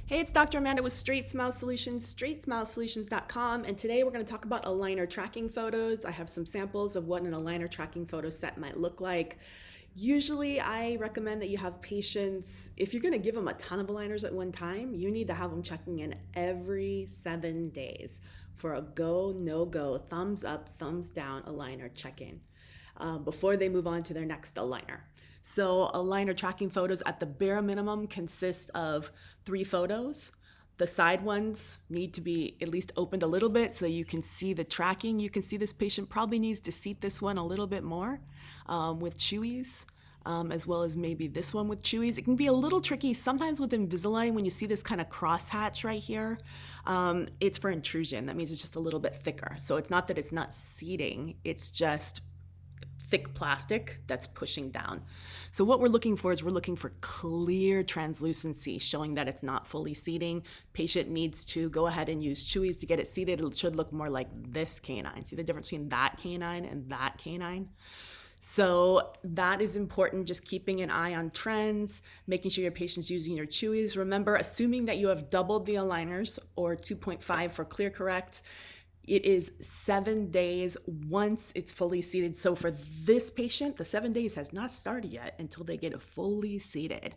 Hey, it's Dr. Amanda with Straightsmile Solutions, straightsmilesolutions.com, and today we're going to talk about aligner tracking photos. I have some samples of what an aligner tracking photo set might look like. Usually, I recommend that you have patients, if you're going to give them a ton of aligners at one time, you need to have them checking in every 7 days for a go, no go, thumbs up, thumbs down aligner check-in before they move on to their next aligner. So aligner tracking photos at the bare minimum consist of 3 photos. The side ones need to be at least opened a little bit so you can see the tracking. You can see this patient probably needs to seat this one a little bit more with chewies, as well as maybe this one with chewies. It can be a little tricky sometimes with Invisalign when you see this kind of crosshatch right here. It's for intrusion. That means it's just a little bit thicker. So it's not that it's not seating, it's just thick plastic that's pushing down. So what we're looking for is we're looking for clear translucency, showing that it's not fully seating. Patient needs to go ahead and use chewies to get it seated. It should look more like this canine. See the difference between that canine and that canine? So that is important, just keeping an eye on trends, making sure your patient's using your chewies. Remember, assuming that you have doubled the aligners or 2.5 for ClearCorrect, it is 7 days once it's fully seated. So for this patient, the 7 days has not started yet until they get it fully seated.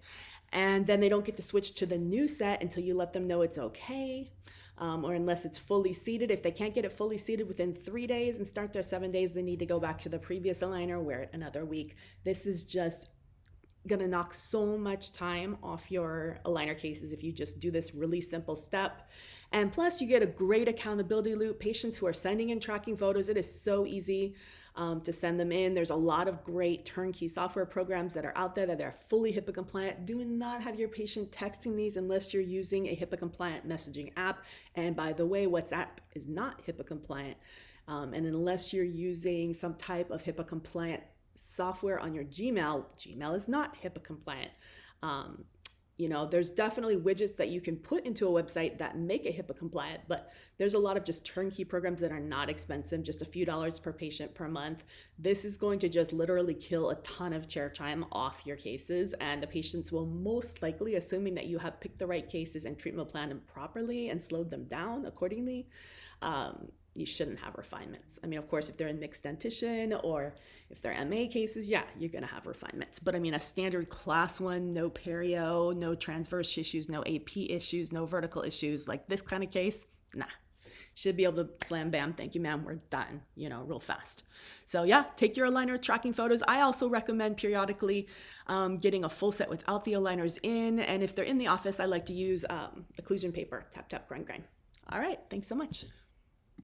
And then they don't get to switch to the new set until you let them know it's okay, or unless it's fully seated. If they can't get it fully seated within 3 days and start their 7 days, they need to go back to the previous aligner, wear it another week. This is just gonna knock so much time off your aligner cases if you just do this really simple step. And plus you get a great accountability loop. Patients who are sending in tracking photos, it is so easy to send them in. There's a lot of great turnkey software programs that are out there that are fully HIPAA compliant. Do not have your patient texting these unless you're using a HIPAA compliant messaging app. And by the way, WhatsApp is not HIPAA compliant. And unless you're using some type of HIPAA compliant software on your Gmail is not HIPAA compliant. There's definitely widgets that you can put into a website that make it HIPAA compliant, but there's a lot of just turnkey programs that are not expensive, just a few dollars per patient per month. This is going to just literally kill a ton of chair time off your cases, and the patients will most likely, assuming that you have picked the right cases and treatment planned them properly and slowed them down accordingly, you shouldn't have refinements. I mean, of course, if they're in mixed dentition or if they're MA cases, yeah, you're gonna have refinements. But I mean, a standard class 1, no perio, no transverse issues, no AP issues, no vertical issues, like this kind of case, nah. Should be able to slam, bam, thank you, ma'am, we're done, real fast. So yeah, take your aligner tracking photos. I also recommend periodically getting a full set without the aligners in. And if they're in the office, I like to use occlusion paper, tap, tap, grind, grind. All right, thanks so much.